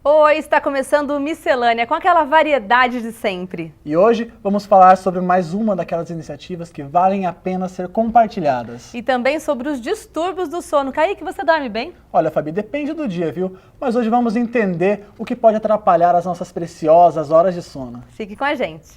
Oi, está começando o Miscelânea, com aquela variedade de sempre. E hoje vamos falar sobre mais uma daquelas iniciativas que valem a pena ser compartilhadas. E também sobre os distúrbios do sono. Kaique, você dorme bem? Olha, Fabi, depende do dia, viu? Mas hoje vamos entender o que pode atrapalhar as nossas preciosas horas de sono. Fique com a gente.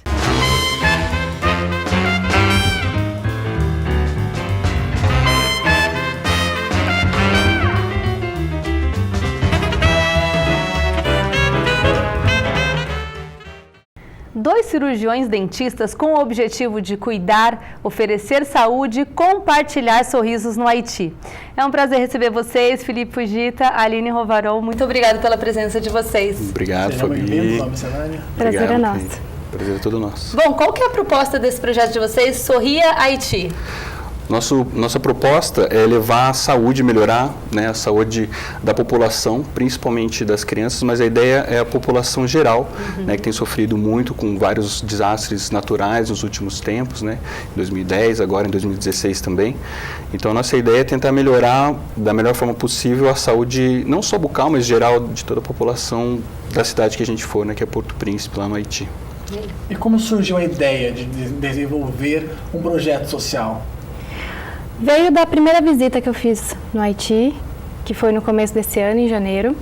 Dois cirurgiões dentistas com o objetivo de cuidar, oferecer saúde e compartilhar sorrisos no Haiti. É um prazer receber vocês, Felipe Fujita, Aline Rovarol. Muito obrigada pela presença de vocês. Obrigado, Sejam Fabi. bem-vindos ao Miscelânea. Prazer é nosso. Prazer é todo nosso. Bom, qual que é a proposta desse projeto de vocês, Sorria Haiti? Nossa proposta é levar a saúde, melhorar, né, a saúde da população, principalmente das crianças, mas a ideia é a população geral, né, que tem sofrido muito com vários desastres naturais nos últimos tempos, né, em 2010, agora em 2016 também. Então a nossa ideia é tentar melhorar da melhor forma possível a saúde, não só bucal, mas geral de toda a população da cidade que a gente for, né, que é Porto Príncipe, lá no Haiti. E como surgiu a ideia de desenvolver um projeto social? Veio da primeira visita que eu fiz no Haiti, que foi no começo desse ano, em janeiro.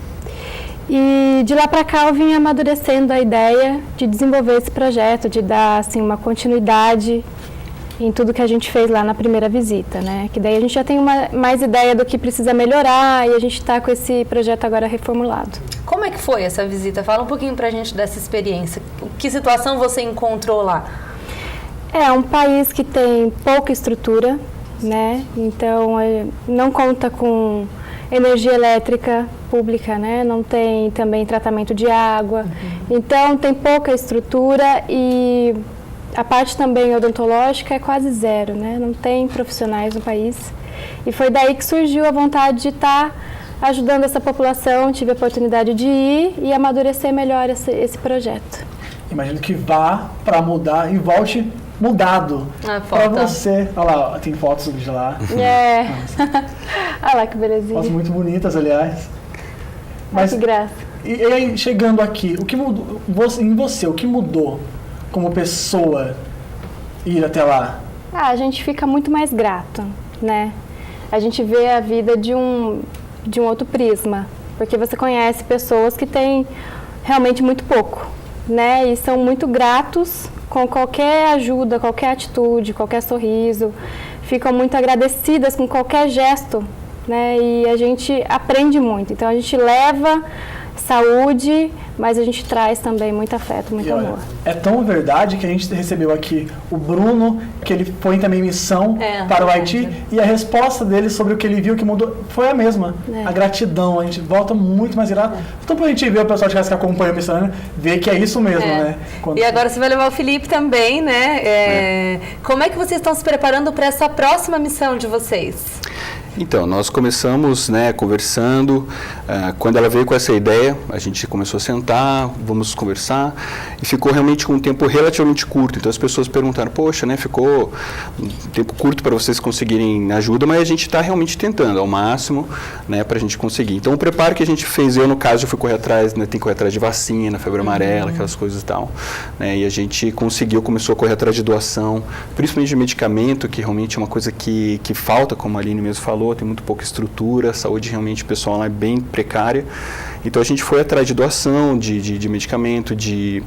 E de lá para cá eu vim amadurecendo a ideia de desenvolver esse projeto, de dar assim, uma continuidade em tudo que a gente fez lá na primeira visita, né? Que daí a gente já tem mais ideia do que precisa melhorar e a gente está com esse projeto agora reformulado. Como é que foi essa visita? Fala um pouquinho pra gente dessa experiência. Que situação você encontrou lá? É um país que tem pouca estrutura, né? Então não conta com energia elétrica pública, né? Não tem também tratamento de água. Então tem pouca estrutura e a parte também odontológica é quase zero, né? Não tem profissionais no país. E foi daí que surgiu a vontade de estar ajudando essa população. Tive a oportunidade de ir e amadurecer melhor esse projeto. Imagino que vá para mudar e volte mudado para você. Olha lá, tem fotos de lá. É. Olha lá que belezinha. Fotos muito bonitas, aliás. Mas que graça. E aí, chegando aqui, o que mudou em você? O que mudou como pessoa ir até lá? A gente fica muito mais grato, né? A gente vê a vida de um outro prisma, porque você conhece pessoas que têm realmente muito pouco, né? E são muito gratos com qualquer ajuda, qualquer atitude, qualquer sorriso, ficam muito agradecidas com qualquer gesto, né? E a gente aprende muito. Então a gente leva saúde, mas a gente traz também muito afeto, muito amor. É tão verdade que a gente recebeu aqui o Bruno, que ele foi também em missão para o Haiti, e a resposta dele sobre o que ele viu que mudou foi a mesma. A gratidão, a gente volta muito mais grato. Então pra gente ver o pessoal de casa que acompanha a missão, ver que é isso mesmo, né? E agora você vai levar o Felipe também, né? Como é que vocês estão se preparando para essa próxima missão de vocês? Então, nós começamos, né, conversando. Quando ela veio com essa ideia, a gente começou a sentar, vamos conversar, e ficou realmente com um tempo relativamente curto. Então as pessoas perguntaram, poxa, né, ficou um tempo curto para vocês conseguirem ajuda, mas a gente está realmente tentando ao máximo, né, para a gente conseguir. Então o preparo que a gente fez, eu no caso, eu fui correr atrás, né, tem que correr atrás de vacina, febre amarela, aquelas coisas e tal, né, e a gente começou a correr atrás de doação, principalmente de medicamento, que realmente é uma coisa que falta, como a Aline mesmo falou, tem muito pouca estrutura, a saúde realmente pessoal lá é bem precária. Então a gente foi atrás de doação, de medicamento, de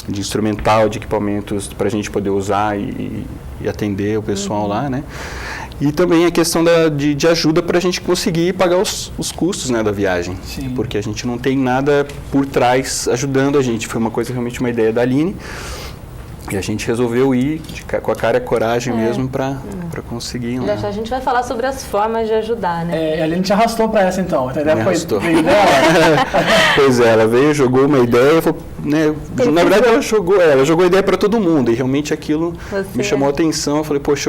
instrumental, de equipamentos para a gente poder usar e atender o pessoal lá, né? E também a questão de ajuda para a gente conseguir pagar os custos, né, da viagem. Sim. Porque a gente não tem nada por trás ajudando a gente. Foi uma coisa, realmente uma ideia da Aline. E a gente resolveu ir com a cara e a coragem mesmo para conseguir. Já a gente vai falar sobre as formas de ajudar, né? A Aline te arrastou para essa então. A ideia veio dela. Pois é, ela veio, jogou uma ideia, né, na verdade ela jogou a ideia para todo mundo e realmente aquilo me chamou a atenção. Eu falei, poxa,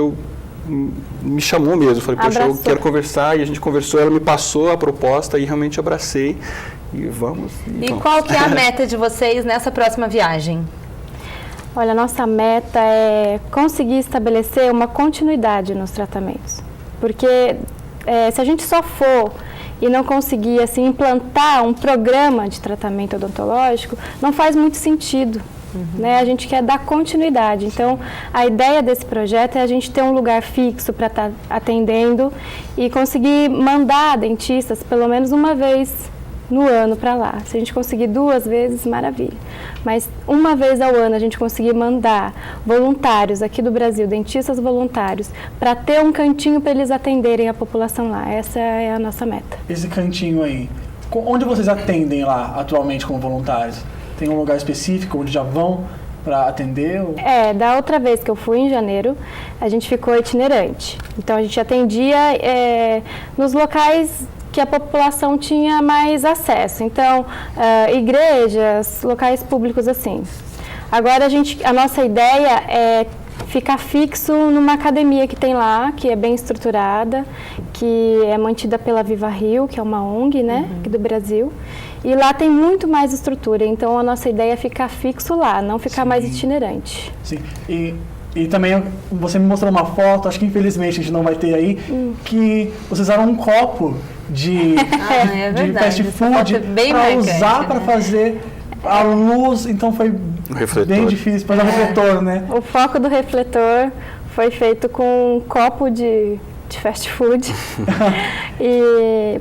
me chamou mesmo. Eu falei, poxa, eu quero conversar, e a gente conversou, ela me passou a proposta e realmente abracei e vamos. E qual que é a meta de vocês nessa próxima viagem? Olha, a nossa meta é conseguir estabelecer uma continuidade nos tratamentos. Porque se a gente só for e não conseguir assim, implantar um programa de tratamento odontológico, não faz muito sentido. Né? A gente quer dar continuidade. Então, a ideia desse projeto é a gente ter um lugar fixo para estar atendendo e conseguir mandar dentistas pelo menos uma vez no ano para lá. Se a gente conseguir 2 vezes, maravilha. Mas uma vez ao ano a gente conseguir mandar voluntários aqui do Brasil, dentistas voluntários, para ter um cantinho para eles atenderem a população lá. Essa é a nossa meta. Esse cantinho aí, onde vocês atendem lá atualmente como voluntários? Tem um lugar específico onde já vão para atender? Ou... Da outra vez que eu fui, em janeiro, a gente ficou itinerante. Então, a gente atendia nos locais que a população tinha mais acesso. Então, igrejas, locais públicos assim. Agora, a nossa ideia é ficar fixo numa academia que tem lá, que é bem estruturada, que é mantida pela Viva Rio, que é uma ONG, né, aqui do Brasil. E lá tem muito mais estrutura, então a nossa ideia é ficar fixo lá, não ficar mais itinerante. Sim, e também você me mostrou uma foto, acho que infelizmente a gente não vai ter aí, que vocês usaram um copo de fast food para usar para fazer a luz, então foi bem difícil para o refletor, né? O foco do refletor foi feito com um copo de fast food.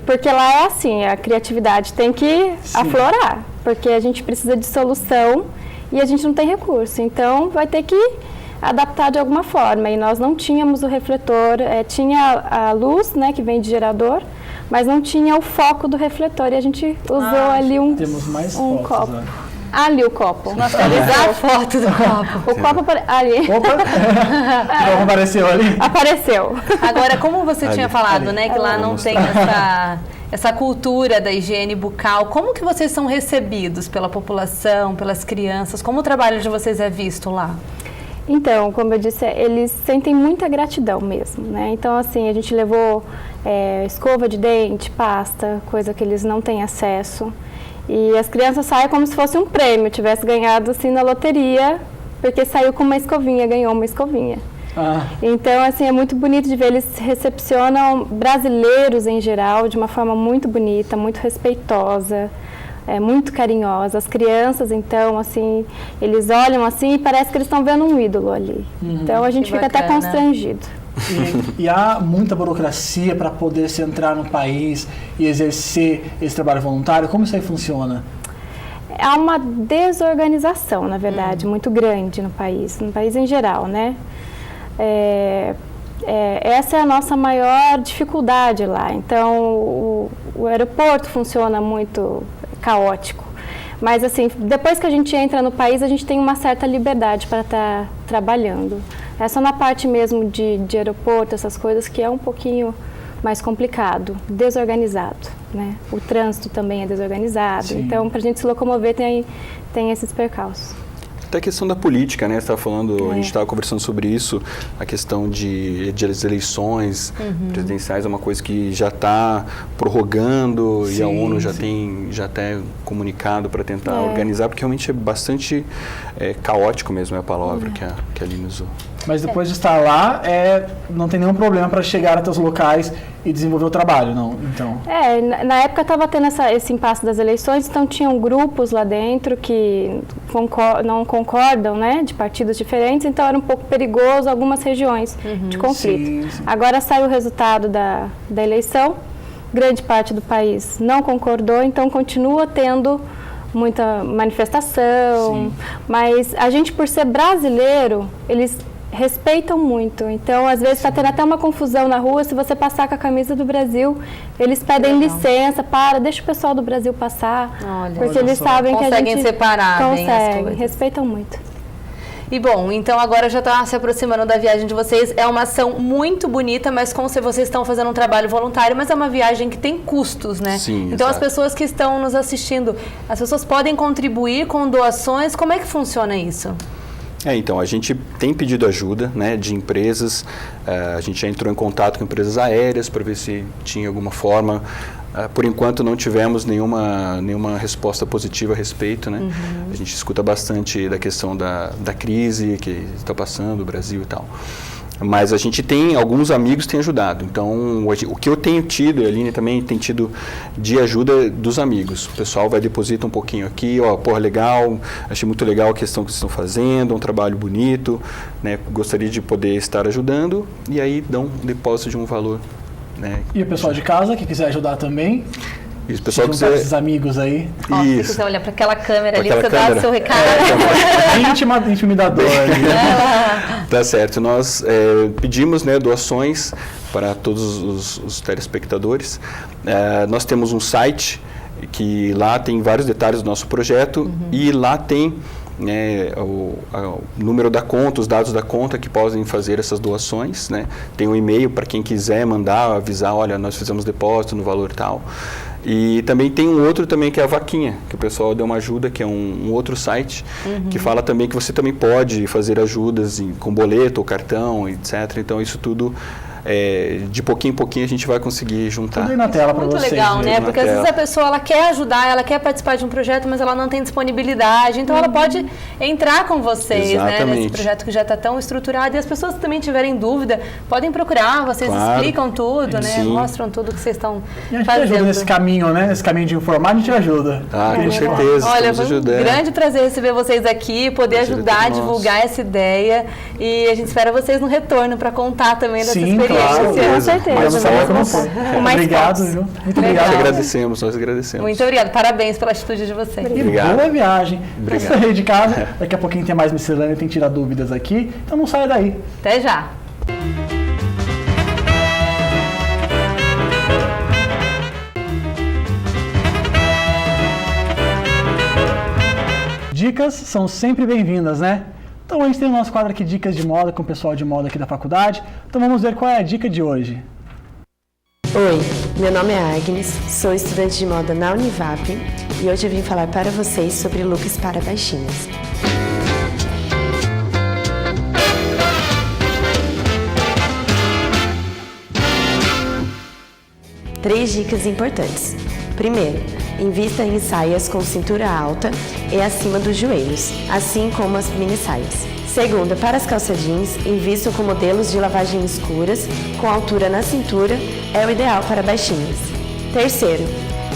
Porque lá é assim, a criatividade tem que aflorar, porque a gente precisa de solução e a gente não tem recurso, então vai ter que adaptar de alguma forma. E nós não tínhamos o refletor, tinha a luz, né, que vem de gerador, mas não tinha o foco do refletor e a gente usou ali temos mais fotos, copo. Né? Ali o copo. Nós temos a foto do copo. O copo ali. Opa! Não apareceu ali? Apareceu. Agora, como você tinha falado, né, que lá não tem essa cultura da higiene bucal, como que vocês são recebidos pela população, pelas crianças? Como o trabalho de vocês é visto lá? Então, como eu disse, eles sentem muita gratidão mesmo, né? Então, assim, a gente levou escova de dente, pasta, coisa que eles não têm acesso. E as crianças saem como se fosse um prêmio, tivesse ganhado assim na loteria, porque saiu com uma escovinha, ganhou uma escovinha. Então, assim, é muito bonito de ver, eles recepcionam brasileiros em geral de uma forma muito bonita, muito respeitosa, muito carinhosa. As crianças, então, assim, eles olham assim e parece que eles estão vendo um ídolo ali. Então, a gente fica até constrangido. E há muita burocracia para poder se entrar no país e exercer esse trabalho voluntário? Como isso aí funciona? Há uma desorganização, na verdade, muito grande no país em geral, né? Essa é a nossa maior dificuldade lá. Então, o aeroporto funciona muito caótico. Mas, assim, depois que a gente entra no país, a gente tem uma certa liberdade para estar trabalhando. É só na parte mesmo de aeroporto, essas coisas, que é um pouquinho mais complicado, desorganizado, né? O trânsito também é desorganizado. Sim. Então, para a gente se locomover, tem esses percalços. Até a questão da política, né? Você estava falando, a gente estava conversando sobre isso, a questão de eleições presidenciais é uma coisa que já está prorrogando e a ONU já tem até comunicado para tentar organizar, porque realmente é bastante caótico mesmo, é a palavra que a Aline usou. Mas depois de estar lá, não tem nenhum problema para chegar até os locais e desenvolver o trabalho, não? Então. Na época estava tendo esse impasse das eleições, então tinham grupos lá dentro que não concordam, né, de partidos diferentes, então era um pouco perigoso algumas regiões de conflito. Sim. Agora saiu o resultado da eleição, grande parte do país não concordou, então continua tendo muita manifestação, mas a gente, por ser brasileiro, eles respeitam muito. Então, às vezes, está tendo até uma confusão na rua. Se você passar com a camisa do Brasil, eles pedem licença, deixa o pessoal do Brasil passar. Porque eles sabem que a gente... Conseguem separar bem as coisas. Respeitam muito. E bom, então agora já está se aproximando da viagem de vocês. É uma ação muito bonita, mas como se vocês estão fazendo um trabalho voluntário, mas é uma viagem que tem custos, né? Sim, então exato. As pessoas que estão nos assistindo, as pessoas podem contribuir com doações. Como é que funciona isso? Então, a gente tem pedido ajuda, né, de empresas, a gente já entrou em contato com empresas aéreas para ver se tinha alguma forma. Por enquanto não tivemos nenhuma resposta positiva a respeito, né? A gente escuta bastante da questão da crise que está passando o Brasil e tal. Mas a gente tem, alguns amigos têm ajudado. Então, o que eu tenho tido, e a Aline também tem tido de ajuda dos amigos. O pessoal vai depositar um pouquinho aqui, legal, achei muito legal a questão que vocês estão fazendo, um trabalho bonito, né? Gostaria de poder estar ajudando, e aí dão um depósito de um valor. Né? E o pessoal de casa que quiser ajudar também. Isso, o pessoal quiser... esses amigos aí. Se quiser olhar para aquela câmera ali, você câmera. dá o seu recado. Intimidador ali. Tá certo. Nós pedimos, né, doações para todos os telespectadores. Nós temos um site que lá tem vários detalhes do nosso projeto e lá tem o número da conta, os dados da conta que podem fazer essas doações, né? Tem um e-mail para quem quiser mandar, avisar, olha, nós fizemos depósito no valor tal. E também tem um outro também que é a Vaquinha, que o pessoal deu uma ajuda, que é um outro site, que fala também que você também pode fazer ajudas com boleto ou cartão, etc. Então isso tudo, de pouquinho em pouquinho a gente vai conseguir juntar. Tudo aí na tela para vocês. Muito legal, né? Porque às vezes a pessoa ela quer ajudar, ela quer participar de um projeto, mas ela não tem disponibilidade. Então ela pode entrar com vocês, né, nesse projeto que já está tão estruturado. E as pessoas que também tiverem dúvida, podem procurar, vocês explicam tudo, né? Sim. Mostram tudo que vocês estão fazendo. E a gente ajuda nesse caminho, né? Nesse caminho de informar, a gente ajuda. Com certeza. Olha, foi um grande prazer receber vocês aqui, poder ajudar a divulgar essa ideia. E a gente espera vocês no retorno para contar também dessa experiência. Claro. Com certeza. Obrigado, viu? Muito obrigado. Nós agradecemos. Muito obrigado. Parabéns pela atitude de vocês. Obrigado. Boa viagem. Obrigado. Você aí de casa, daqui a pouquinho tem mais miscelânea, tem que tirar dúvidas aqui. Então não saia daí. Até já. Dicas são sempre bem-vindas, né? Então a gente tem o nosso quadro aqui, Dicas de Moda, com o pessoal de moda aqui da faculdade. Então vamos ver qual é a dica de hoje. Oi, meu nome é Agnes, sou estudante de moda na Univap e hoje eu vim falar para vocês sobre looks para baixinhas. Três dicas importantes. Primeiro, invista em saias com cintura alta e acima dos joelhos, assim como as mini saias. Segundo, para as calça jeans, invista com modelos de lavagem escuras, com altura na cintura, é o ideal para baixinhas. Terceiro,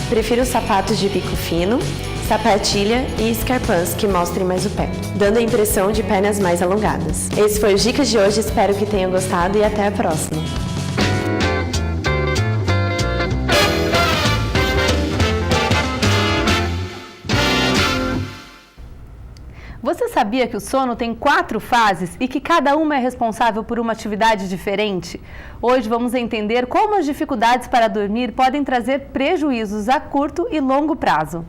prefiro sapatos de bico fino, sapatilha e escarpins que mostrem mais o pé, dando a impressão de pernas mais alongadas. Esse foi o Dicas de hoje, espero que tenham gostado e até a próxima. Você sabia que o sono tem 4 fases e que cada uma é responsável por uma atividade diferente? Hoje vamos entender como as dificuldades para dormir podem trazer prejuízos a curto e longo prazo.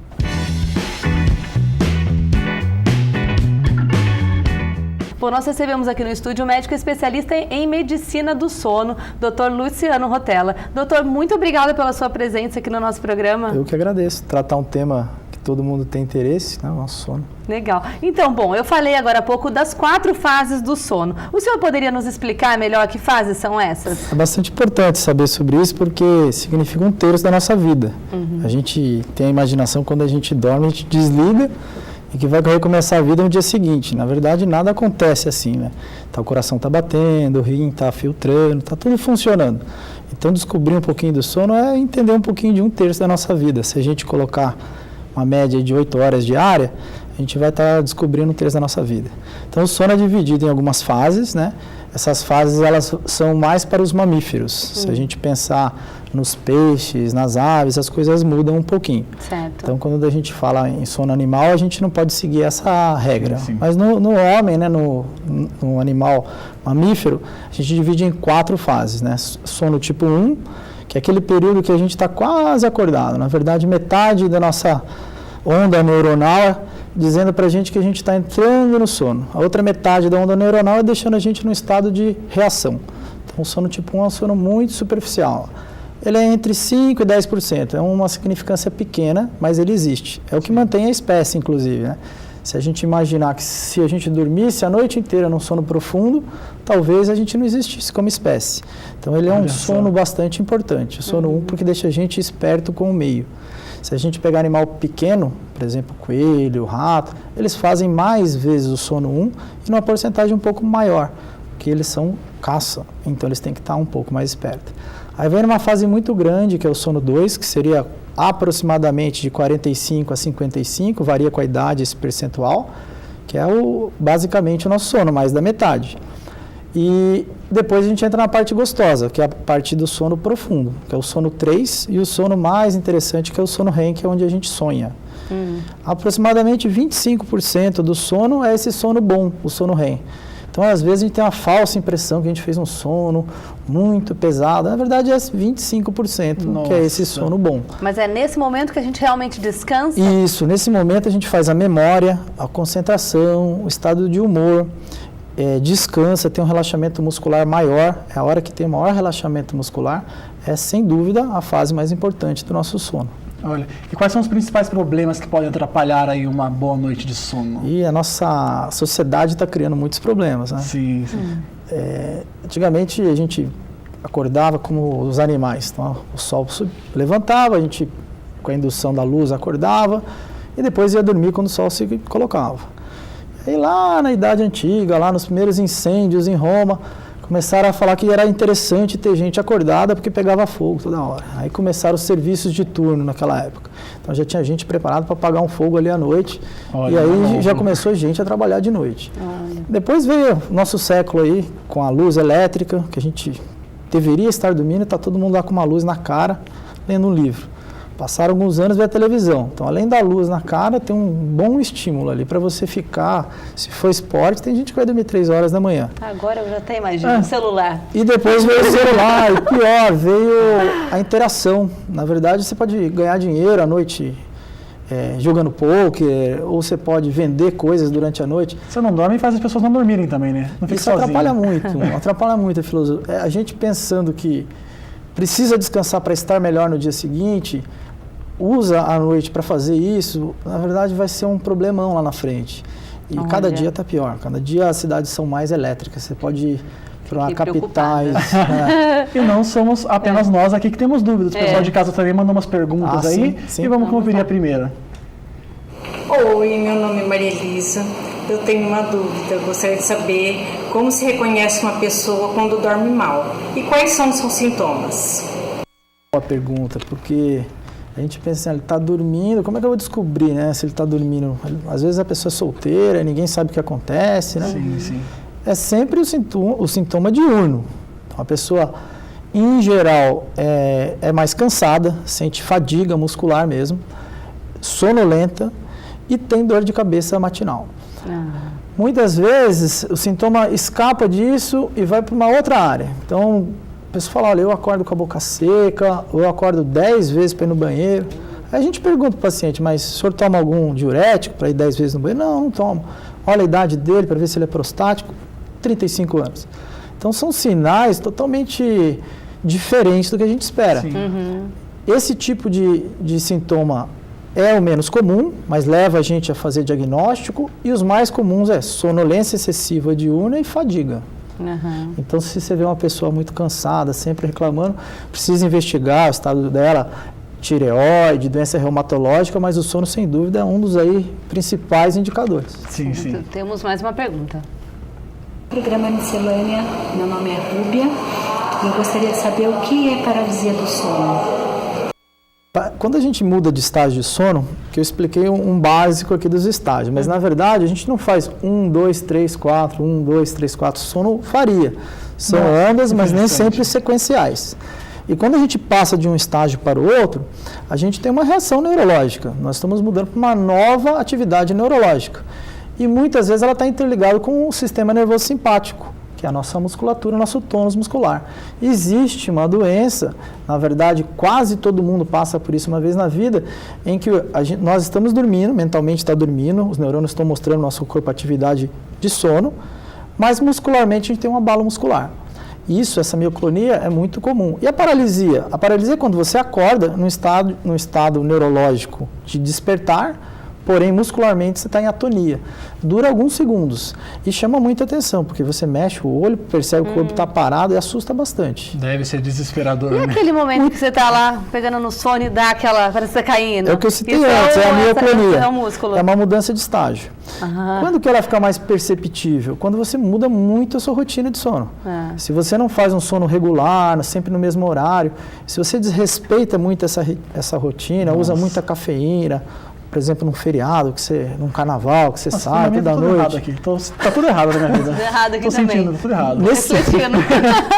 Bom, nós recebemos aqui no estúdio um médico especialista em medicina do sono, Dr. Luciano Rotella. Doutor, muito obrigada pela sua presença aqui no nosso programa. Eu que agradeço. Tratar um tema que todo mundo tem interesse, né? O nosso sono. Legal. Então, bom, eu falei agora há pouco das 4 fases do sono. O senhor poderia nos explicar melhor que fases são essas? É bastante importante saber sobre isso porque significa 1/3 da nossa vida. A gente tem a imaginação quando a gente dorme, a gente desliga e que vai recomeçar a vida no dia seguinte. Na verdade, nada acontece assim, né? Então, o coração está batendo, o rim está filtrando, está tudo funcionando. Então, descobrir um pouquinho do sono é entender um pouquinho de 1/3 da nossa vida. Se a gente colocar uma média de 8 horas diária, a gente vai estar descobrindo 1/3 da nossa vida. Então, o sono é dividido em algumas fases, né? Essas fases, elas são mais para os mamíferos. Se a gente pensar nos peixes, nas aves, as coisas mudam um pouquinho. Certo. Então, quando a gente fala em sono animal, a gente não pode seguir essa regra. Sim. Mas no homem, né, no animal mamífero, a gente divide em 4 fases, né? Sono tipo 1, que é aquele período que a gente está quase acordado. Na verdade, metade da nossa onda neuronal dizendo para a gente que a gente está entrando no sono. A outra metade da onda neuronal é deixando a gente num estado de reação. Então, o sono tipo 1 é um sono muito superficial. Ele é entre 5% e 10%. É uma significância pequena, mas ele existe. É o que mantém a espécie, inclusive, né? Se a gente imaginar que se a gente dormisse a noite inteira num sono profundo, talvez a gente não existisse como espécie. Então, ele é um sono bastante importante. O sono 1, porque deixa a gente esperto com o meio. Se a gente pegar animal pequeno, por exemplo, coelho, rato, eles fazem mais vezes o sono 1 e numa porcentagem um pouco maior. que eles são caça, então eles têm que estar um pouco mais espertos. Aí vem uma fase muito grande, que é o sono 2, que seria aproximadamente de 45 a 55, varia com a idade esse percentual, que é basicamente o nosso sono, mais da metade. E depois a gente entra na parte gostosa, que é a parte do sono profundo, que é o sono 3, e o sono mais interessante, que é o sono REM, que é onde a gente sonha. Aproximadamente 25% do sono é esse sono bom, o sono REM. Então, às vezes, a gente tem uma falsa impressão que a gente fez um sono muito pesado. Na verdade, é 25%, que é esse sono bom. Mas é nesse momento que a gente realmente descansa? Isso, nesse momento a gente faz a memória, a concentração, o estado de humor, descansa, tem um relaxamento muscular maior. É a hora que tem maior relaxamento muscular, é sem dúvida a fase mais importante do nosso sono. Olha, e quais são os principais problemas que podem atrapalhar aí uma boa noite de sono? E a nossa sociedade está criando muitos problemas, né? Sim, sim. Antigamente a gente acordava como os animais. Então, o sol levantava, a gente com a indução da luz acordava e depois ia dormir quando o sol se colocava. E lá na Idade Antiga, lá nos primeiros incêndios em Roma, começaram a falar que era interessante ter gente acordada porque pegava fogo toda hora. Aí começaram os serviços de turno naquela época. Então já tinha gente preparada para apagar um fogo ali à noite. Olha, e aí já começou gente a trabalhar de noite. Olha. Depois veio o nosso século aí com a luz elétrica, que a gente deveria estar dormindo e está todo mundo lá com uma luz na cara, lendo um livro. Passaram alguns anos, veio a televisão. Então, além da luz na cara, tem um bom estímulo ali para você ficar. Se for esporte, tem gente que vai dormir 3 horas da manhã. Agora eu já até imagino, o celular. E depois veio o celular, e pior, veio a interação. Na verdade, você pode ganhar dinheiro à noite jogando pôquer, ou você pode vender coisas durante a noite. Você não dorme e faz as pessoas não dormirem também, né? Não fica Isso atrapalha muito a filosofia. A gente pensando que precisa descansar para estar melhor no dia seguinte, usa a noite para fazer isso, na verdade vai ser um problemão lá na frente. E cada dia está pior, cada dia as cidades são mais elétricas, você pode ir para capitais. E não somos apenas nós aqui que temos dúvidas, o pessoal de casa também mandou umas perguntas aí, sim. E vamos conferir a primeira. Oi, meu nome é Maria Elisa, eu tenho uma dúvida, eu gostaria de saber como se reconhece uma pessoa quando dorme mal e quais são os seus sintomas? Boa pergunta, porque a gente pensa assim, ele está dormindo, como é que eu vou descobrir, né, se ele está dormindo? Às vezes a pessoa é solteira, ninguém sabe o que acontece, né? Sim, sim. É sempre o sintoma diurno. Então, a pessoa, em geral, é mais cansada, sente fadiga muscular mesmo, sonolenta e tem dor de cabeça matinal. Muitas vezes o sintoma escapa disso e vai para uma outra área. Então, a pessoa fala, olha, eu acordo com a boca seca, ou eu acordo 10 vezes para ir no banheiro. Aí a gente pergunta para o paciente, mas o senhor toma algum diurético para ir 10 vezes no banheiro? Não, não tomo. Olha a idade dele para ver se ele é prostático, 35 anos. Então, são sinais totalmente diferentes do que a gente espera. Esse tipo de sintoma é o menos comum, mas leva a gente a fazer diagnóstico, e os mais comuns é sonolência excessiva diurna e fadiga. Então, se você vê uma pessoa muito cansada, sempre reclamando, precisa investigar o estado dela, tireoide, doença reumatológica, mas o sono, sem dúvida, é um dos aí principais indicadores. Sim, sim. Temos mais uma pergunta. Programa Miscelânea, meu nome é Rúbia e eu gostaria de saber o que é paralisia do sono. Quando a gente muda de estágio de sono, que eu expliquei um básico aqui dos estágios, mas na verdade a gente não faz 1, 2, 3, 4, 1, 2, 3, 4, sono varia. São ondas, mas nem sempre sequenciais. E quando a gente passa de um estágio para o outro, a gente tem uma reação neurológica. Nós estamos mudando para uma nova atividade neurológica. E muitas vezes ela está interligada com o sistema nervoso simpático, que é a nossa musculatura, o nosso tônus muscular. Existe uma doença, na verdade quase todo mundo passa por isso uma vez na vida, em que nós estamos dormindo, mentalmente está dormindo, os neurônios estão mostrando nosso corpo atividade de sono, mas muscularmente a gente tem um abalo muscular. Isso, essa mioclonia é muito comum. E a paralisia? A paralisia é quando você acorda num estado neurológico de despertar, porém muscularmente você está em atonia. Dura alguns segundos e chama muita atenção, porque você mexe o olho, percebe que o corpo está parado e assusta bastante. Deve ser desesperador, E né? aquele momento que você está lá pegando no sono e dá aquela, parece que você caindo? É o que eu citei Isso antes, é a mioclonia. É o músculo. É uma mudança de estágio. Quando que ela fica mais perceptível? Quando você muda muito a sua rotina de sono. Se você não faz um sono regular, sempre no mesmo horário, se você desrespeita muito essa rotina, usa muita cafeína, por exemplo, num feriado, num carnaval, que você sai toda noite. Aqui. Tá tudo errado na minha vida. Tudo errado aqui Tô também. sentindo, tá tudo errado.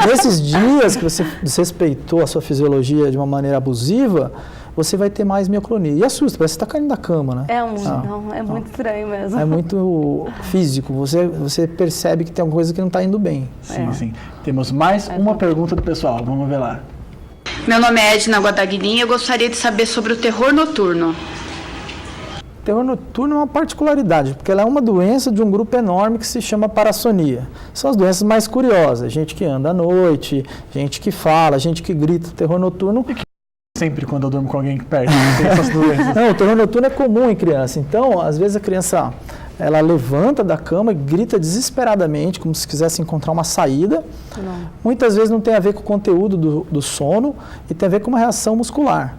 Nesses dias que você desrespeitou a sua fisiologia de uma maneira abusiva, você vai ter mais mioclonia. E assusta, parece que você está caindo da cama, né? É muito estranho mesmo. É muito físico. Você percebe que tem alguma coisa que não está indo bem. Sim. Temos mais uma pergunta do pessoal. Vamos ver lá. Meu nome é Edna Guadagnini e eu gostaria de saber sobre o terror noturno. O terror noturno é uma particularidade, porque ela é uma doença de um grupo enorme que se chama parassonia. São as doenças mais curiosas. Gente que anda à noite, gente que fala, gente que grita. O terror noturno... Sempre quando eu durmo com alguém que perde, tem essas doenças. Não, o terror noturno é comum em criança. Então, às vezes a criança, ela levanta da cama e grita desesperadamente, como se quisesse encontrar uma saída. Muitas vezes não tem a ver com o conteúdo do sono e tem a ver com uma reação muscular.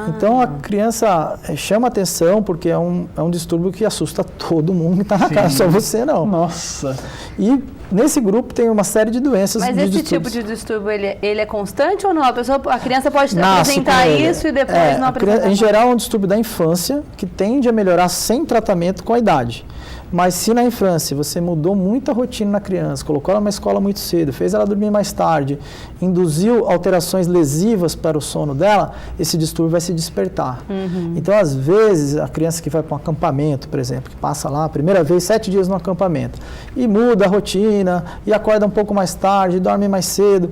Então, a criança chama atenção porque é um distúrbio que assusta todo mundo que está na casa, só você não. Nossa! E nesse grupo tem uma série de doenças. Mas esse tipo de distúrbio, ele é constante ou não? A criança pode apresentar isso e depois não apresentar? Em geral, é um distúrbio da infância que tende a melhorar sem tratamento com a idade. Mas se na infância você mudou muita rotina na criança, colocou ela numa escola muito cedo, fez ela dormir mais tarde, induziu alterações lesivas para o sono dela, esse distúrbio vai se despertar. Então, às vezes, a criança que vai para um acampamento, por exemplo, que passa lá a primeira vez 7 dias no acampamento e muda a rotina e acorda um pouco mais tarde, dorme mais cedo,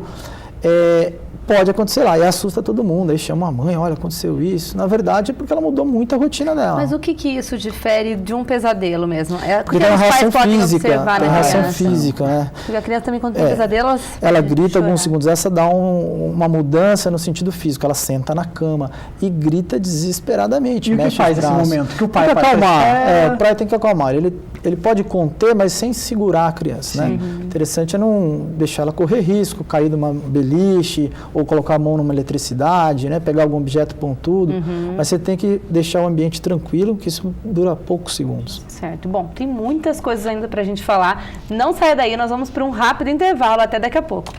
pode acontecer lá e assusta todo mundo, aí chama a mãe, olha, aconteceu isso. Na verdade, é porque ela mudou muito a rotina dela. Mas o que isso difere de um pesadelo mesmo? Porque tem uma reação física, tem reação física, né? Porque a criança também, quando tem pesadelo, ela grita alguns segundos. Essa dá uma mudança no sentido físico. Ela senta na cama e grita desesperadamente. E o que faz nesse momento? Que o pai tem que acalmar. O pai tem que acalmar. Ele pode conter, mas sem segurar a criança, né? Interessante é não deixar ela correr risco, cair de uma beliche ou colocar a mão numa eletricidade, né? Pegar algum objeto pontudo. Mas você tem que deixar o ambiente tranquilo, que isso dura poucos segundos. Certo. Bom, tem muitas coisas ainda pra gente falar. Não saia daí, nós vamos para um rápido intervalo. Até daqui a pouco.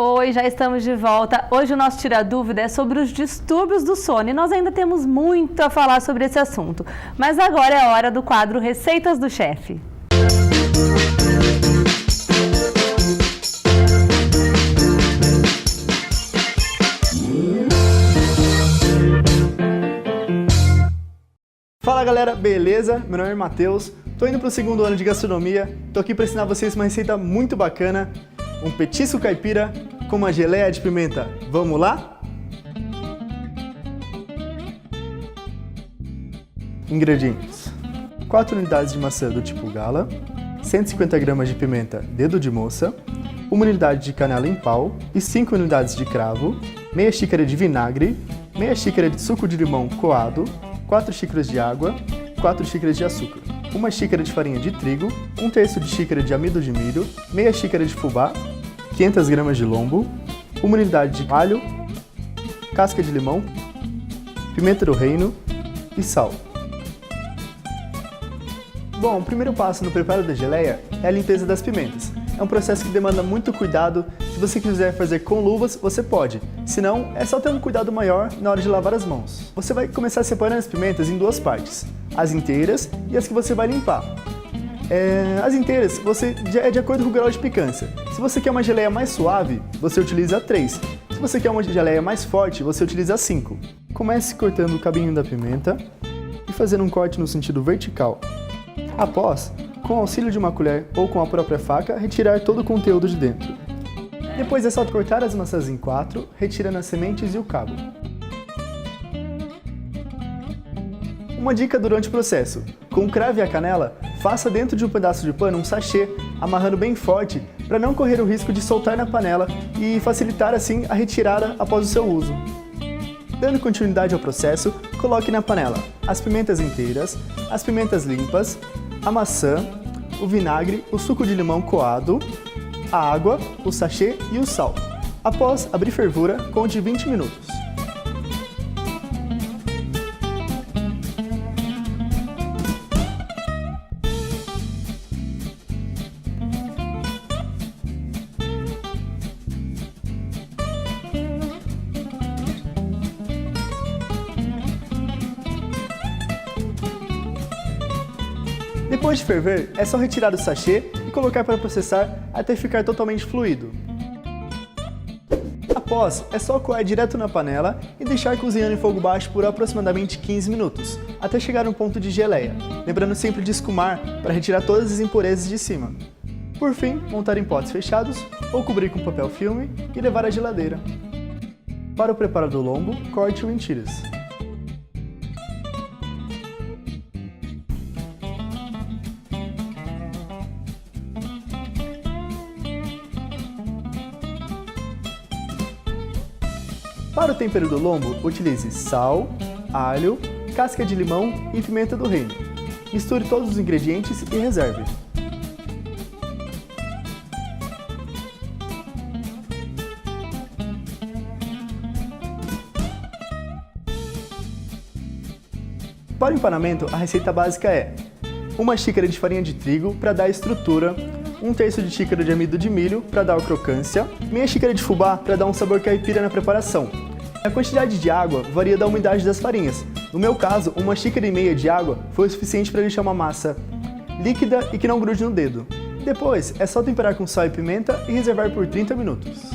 Oi, já estamos de volta. Hoje o nosso Tira Dúvida é sobre os distúrbios do sono e nós ainda temos muito a falar sobre esse assunto. Mas agora é a hora do quadro Receitas do Chefe. Fala galera, beleza? Meu nome é Matheus, tô indo pro 2º ano de gastronomia, tô aqui para ensinar vocês uma receita muito bacana, um petisco caipira com uma geleia de pimenta. Vamos lá? Ingredientes: 4 unidades de maçã do tipo gala, 150 gramas de pimenta dedo de moça, 1 unidade de canela em pau e 5 unidades de cravo, meia xícara de vinagre, meia xícara de suco de limão coado, 4 xícaras de água, 4 xícaras de açúcar, 1 xícara de farinha de trigo, 1/3 de xícara de amido de milho, meia xícara de fubá, 500 gramas de lombo, 1 unidade de alho, casca de limão, pimenta do reino e sal. Bom, o primeiro passo no preparo da geleia é a limpeza das pimentas. É um processo que demanda muito cuidado. Se você quiser fazer com luvas, você pode. Se não, é só ter um cuidado maior na hora de lavar as mãos. Você vai começar separando as pimentas em 2 partes, as inteiras e as que você vai limpar. As inteiras é de acordo com o grau de picância. Se você quer uma geleia mais suave, você utiliza 3. Se você quer uma geleia mais forte, você utiliza 5. Comece cortando o cabinho da pimenta e fazendo um corte no sentido vertical. Após, com o auxílio de uma colher ou com a própria faca, retirar todo o conteúdo de dentro. Depois é só cortar as maçãs em 4, retirando as sementes e o cabo. Uma dica durante o processo: com o cravo e a canela, faça dentro de um pedaço de pano um sachê, amarrando bem forte para não correr o risco de soltar na panela e facilitar assim a retirada após o seu uso. Dando continuidade ao processo, coloque na panela as pimentas inteiras, as pimentas limpas, a maçã, o vinagre, o suco de limão coado, a água, o sachê e o sal. Após abrir fervura, conte 20 minutos. Depois de ferver, é só retirar o sachê e colocar para processar até ficar totalmente fluido. Após, é só coar direto na panela e deixar cozinhando em fogo baixo por aproximadamente 15 minutos, até chegar a um ponto de geleia, lembrando sempre de escumar para retirar todas as impurezas de cima. Por fim, montar em potes fechados ou cobrir com papel filme e levar à geladeira. Para o preparo do lombo, corte-o em tiras. Para o tempero do lombo, utilize sal, alho, casca de limão e pimenta do reino. Misture todos os ingredientes e reserve. Para o empanamento, a receita básica é 1 xícara de farinha de trigo para dar estrutura, 1/3 de xícara de amido de milho para dar crocância, meia xícara de fubá para dar um sabor caipira na preparação. A quantidade de água varia da umidade das farinhas. No meu caso, 1,5 xícaras de água foi o suficiente para deixar uma massa líquida e que não grude no dedo. Depois, é só temperar com sal e pimenta e reservar por 30 minutos.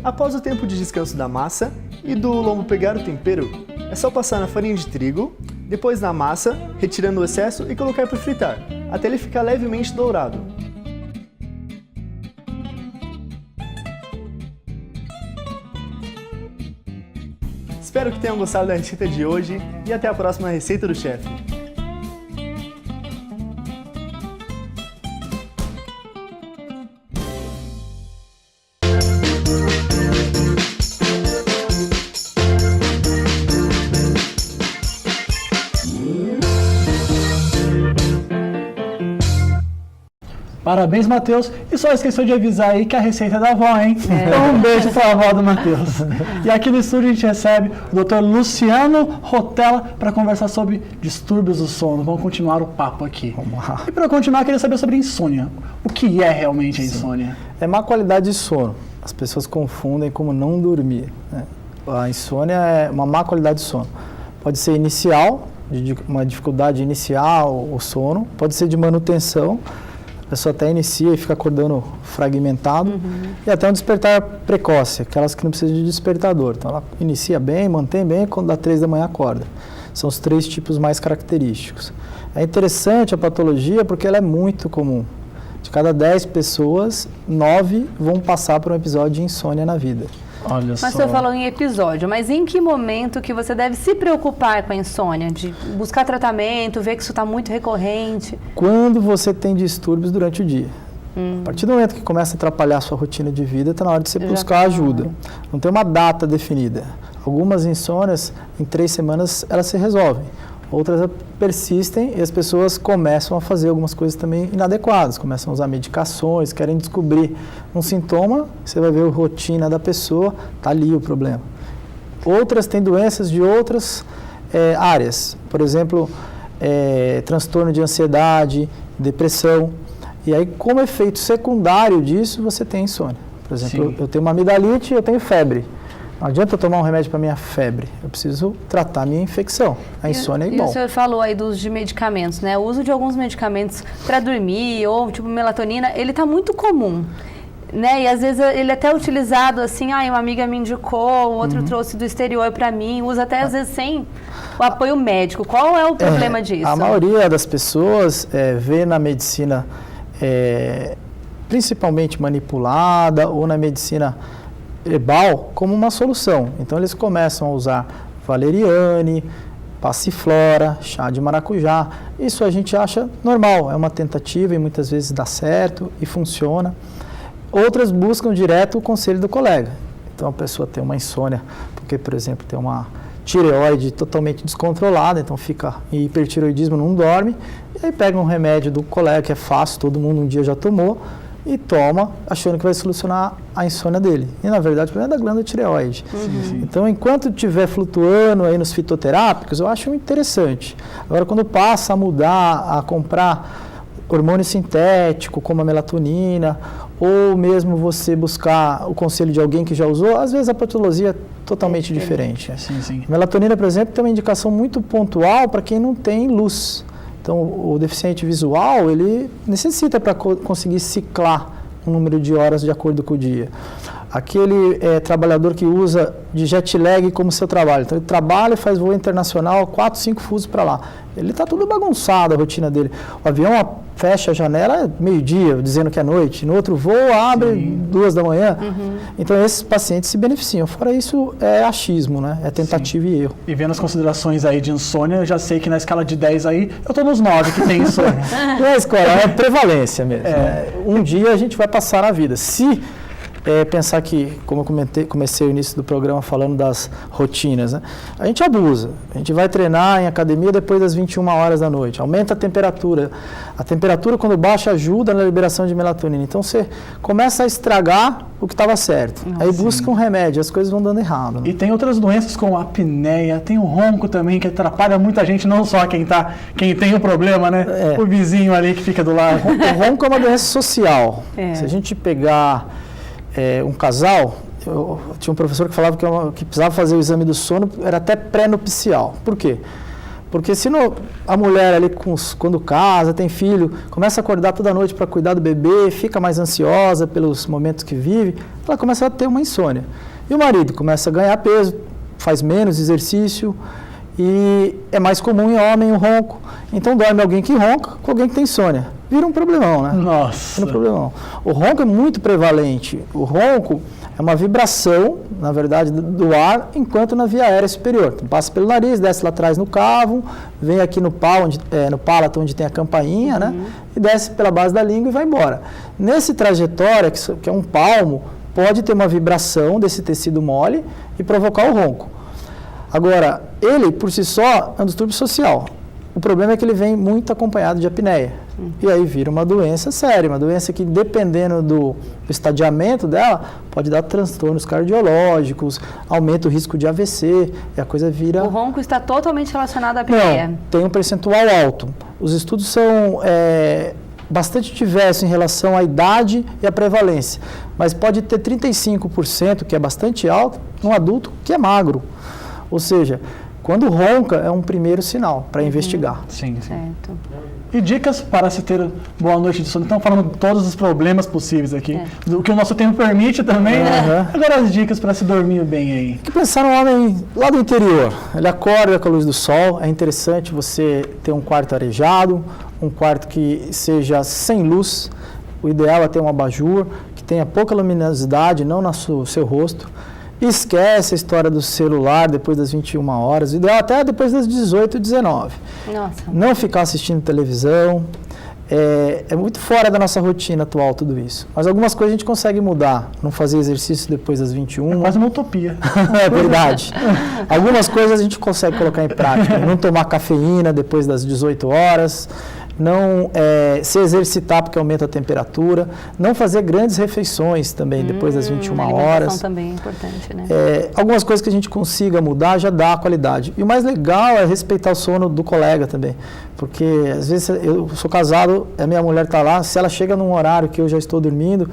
Após o tempo de descanso da massa e do lombo pegar o tempero, é só passar na farinha de trigo, depois na massa, retirando o excesso e colocar para fritar, até ele ficar levemente dourado. Espero que tenham gostado da receita de hoje e até a próxima receita do chefe. Parabéns, Matheus. E só esqueceu de avisar aí que a receita é da avó, hein? Então um beijo para a avó do Matheus. E aqui no estúdio a gente recebe o Dr. Luciano Rotella para conversar sobre distúrbios do sono. Vamos continuar o papo aqui. Vamos lá. E para continuar, eu queria saber sobre insônia. O que é realmente a insônia? É má qualidade de sono. As pessoas confundem como não dormir, né? A insônia é uma má qualidade de sono. Pode ser inicial, uma dificuldade inicial, o sono. Pode ser de manutenção. A pessoa até inicia e fica acordando fragmentado, e até um despertar precoce, aquelas que não precisam de despertador. Então ela inicia bem, mantém bem, quando dá 3 da manhã acorda. São os 3 tipos mais característicos. É interessante a patologia porque ela é muito comum. De cada 10 pessoas, 9 vão passar por um episódio de insônia na vida. Olha mas só. você falou em episódio, mas em que momento que você deve se preocupar com a insônia? De buscar tratamento, ver que isso está muito recorrente? Quando você tem distúrbios durante o dia. A partir do momento que começa a atrapalhar a sua rotina de vida, está na hora de você buscar ajuda. Não tem uma data definida. Algumas insônias, em 3 semanas, elas se resolvem. Outras persistem e as pessoas começam a fazer algumas coisas também inadequadas, começam a usar medicações, querem descobrir um sintoma, você vai ver a rotina da pessoa, está ali o problema. Outras têm doenças de outras áreas, por exemplo, transtorno de ansiedade, depressão, e aí como efeito secundário disso você tem insônia. Por exemplo, eu tenho uma amidalite e eu tenho febre. Não adianta eu tomar um remédio para minha febre, eu preciso tratar a minha infecção. A insônia é igual. E o senhor falou aí do uso de medicamentos, né? O uso de alguns medicamentos para dormir, ou tipo melatonina, ele está muito comum, né? E às vezes ele é até utilizado assim, uma amiga me indicou, outro trouxe do exterior para mim, usa até às vezes sem o apoio médico. Qual é o problema disso? A maioria das pessoas vê na medicina principalmente manipulada ou na medicina herbal como uma solução. Então eles começam a usar valeriane, passiflora, chá de maracujá. Isso a gente acha normal, é uma tentativa e muitas vezes dá certo e funciona. Outras buscam direto o conselho do colega. Então a pessoa tem uma insônia, porque, por exemplo, tem uma tireoide totalmente descontrolada, então fica em hipertireoidismo, não dorme, e aí pega um remédio do colega, que é fácil, todo mundo um dia já tomou, e toma, achando que vai solucionar a insônia dele. E, na verdade, o problema é da glândula tireoide. Então, enquanto estiver flutuando aí nos fitoterápicos, eu acho interessante. Agora, quando passa a mudar, a comprar hormônio sintético, como a melatonina, ou mesmo você buscar o conselho de alguém que já usou, às vezes a patologia é totalmente diferente. A melatonina, por exemplo, tem uma indicação muito pontual para quem não tem luz. Então, o deficiente visual, ele necessita para conseguir ciclar o número de horas de acordo com o dia. Aquele trabalhador que usa de jet lag como seu trabalho. Então, ele trabalha e faz voo internacional, 4, 5 fusos para lá. Ele está tudo bagunçado, a rotina dele. O avião fecha a janela meio-dia, dizendo que é noite. No outro voo, abre 2 da manhã. Então, esses pacientes se beneficiam. Fora isso, é achismo, né? É tentativa e erro. E vendo as considerações aí de insônia, eu já sei que na escala de 10 aí, eu estou nos 9 que tem insônia. Não é escola, é prevalência mesmo. Né? Um dia a gente vai passar na vida. Se pensar que, como eu comecei o início do programa falando das rotinas, né? A gente abusa. A gente vai treinar em academia depois das 21 horas da noite. Aumenta a temperatura. A temperatura, quando baixa, ajuda na liberação de melatonina. Então, você começa a estragar o que estava certo. Aí busca um remédio, as coisas vão dando errado. Né? E tem outras doenças como a apneia, tem o ronco também, que atrapalha muita gente, não só quem tem o problema, né? O vizinho ali que fica do lado. O ronco é uma doença social. Se a gente pegar um casal, eu tinha um professor que falava que precisava fazer o exame do sono, era até pré-nupcial. Por quê? Porque se a mulher ali, quando casa, tem filho, começa a acordar toda noite para cuidar do bebê, fica mais ansiosa pelos momentos que vive, ela começa a ter uma insônia. E o marido começa a ganhar peso, faz menos exercício, e é mais comum em homem o ronco. Então dorme alguém que ronca com alguém que tem insônia. Vira um problemão, né? Nossa! Vira um problemão. O ronco é muito prevalente. O ronco é uma vibração, na verdade, do ar, enquanto na via aérea superior. Então, passa pelo nariz, desce lá atrás no cavo, vem aqui no palato, onde tem a campainha, né? E desce pela base da língua e vai embora. Nesse trajetória, que é um palmo, pode ter uma vibração desse tecido mole e provocar o ronco. Agora, ele, por si só, é um distúrbio social. O problema é que ele vem muito acompanhado de apneia. E aí vira uma doença séria, uma doença que, dependendo do estadiamento dela, pode dar transtornos cardiológicos, aumenta o risco de AVC, e a coisa vira... O ronco está totalmente relacionado à apneia? Não, tem um percentual alto. Os estudos são bastante diversos em relação à idade e à prevalência, mas pode ter 35%, que é bastante alto, num adulto que é magro. Ou seja, quando ronca é um primeiro sinal para investigar. Sim. Certo. E dicas para se ter boa noite de sono. Estamos falando de todos os problemas possíveis aqui, do que o nosso tempo permite também. Agora as dicas para se dormir bem aí. Tem que pensar no homem lá do interior. Ele acorda com a luz do sol. É interessante você ter um quarto arejado, um quarto que seja sem luz. O ideal é ter um abajur, que tenha pouca luminosidade, não no seu rosto. Esquece a história do celular depois das 21 horas, ideal até depois das 18, 19. Nossa. Não ficar assistindo televisão. É muito fora da nossa rotina atual tudo isso. Mas algumas coisas a gente consegue mudar. Não fazer exercício depois das 21. É quase uma utopia. É verdade. Algumas coisas a gente consegue colocar em prática. Não tomar cafeína depois das 18 horas. Não se exercitar porque aumenta a temperatura, não fazer grandes refeições também depois das 21 horas. A alimentação também é importante, né? Algumas coisas que a gente consiga mudar já dá a qualidade. E o mais legal é respeitar o sono do colega também, porque às vezes eu sou casado, a minha mulher está lá, se ela chega num horário que eu já estou dormindo,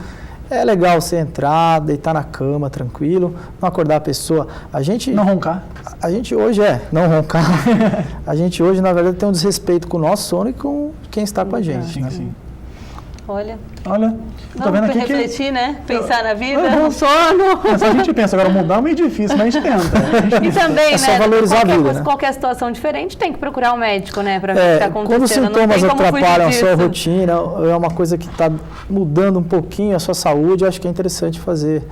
é legal você entrar, deitar na cama tranquilo, não acordar a pessoa. Não roncar. A gente hoje não roncar. A gente hoje, na verdade, tem um desrespeito com o nosso sono e com quem está com a gente. Sim. Olha, tô vendo aqui refletir, né? Pensar na vida, no sono. Mas a gente pensa, agora mudar é meio difícil, mas a gente tenta. E também, né? Só valorizar a vida, né? Qualquer situação diferente tem que procurar um médico, né? Para ver o que está acontecendo. Quando os sintomas atrapalham a sua rotina, é uma coisa que está mudando um pouquinho a sua saúde, eu acho que é interessante fazer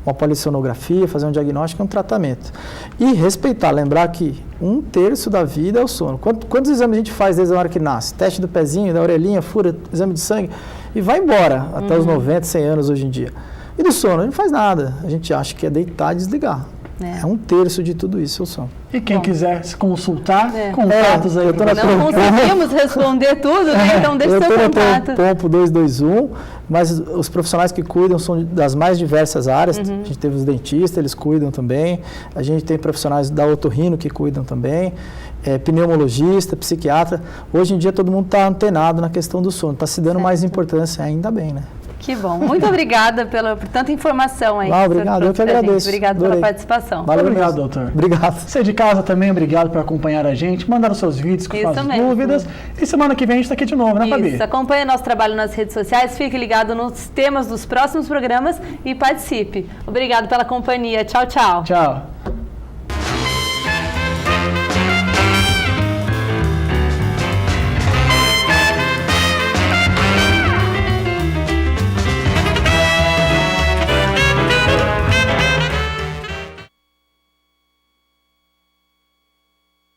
uma polissonografia, fazer um diagnóstico e um tratamento. E respeitar, lembrar que 1/3 da vida é o sono. Quantos exames a gente faz desde a hora que nasce? Teste do pezinho, da orelhinha, fura, exame de sangue, e vai embora até os 90, 100 anos hoje em dia. E do sono, a gente não faz nada. A gente acha que é deitar e desligar. É 1/3 de tudo isso, o sono. E quem quiser se consultar, contatos aí. Não conseguimos responder tudo, né? Então deixa o seu contato. Eu estou no Pompo 221, mas os profissionais que cuidam são das mais diversas áreas. A gente teve os dentistas, eles cuidam também. A gente tem profissionais da otorrino que cuidam também. Pneumologista, psiquiatra. Hoje em dia todo mundo está antenado na questão do sono. Está se dando mais importância, ainda bem, né? Que bom. Muito obrigada por tanta informação aí. Obrigado, eu que agradeço. Obrigado pela participação. Valeu, obrigado, doutor. Obrigado. Você de casa também, obrigado por acompanhar a gente, mandar os seus vídeos com suas dúvidas. E semana que vem a gente está aqui de novo, né, Fabi? Isso, acompanhe nosso trabalho nas redes sociais, fique ligado nos temas dos próximos programas e participe. Obrigado pela companhia. Tchau, tchau. Tchau.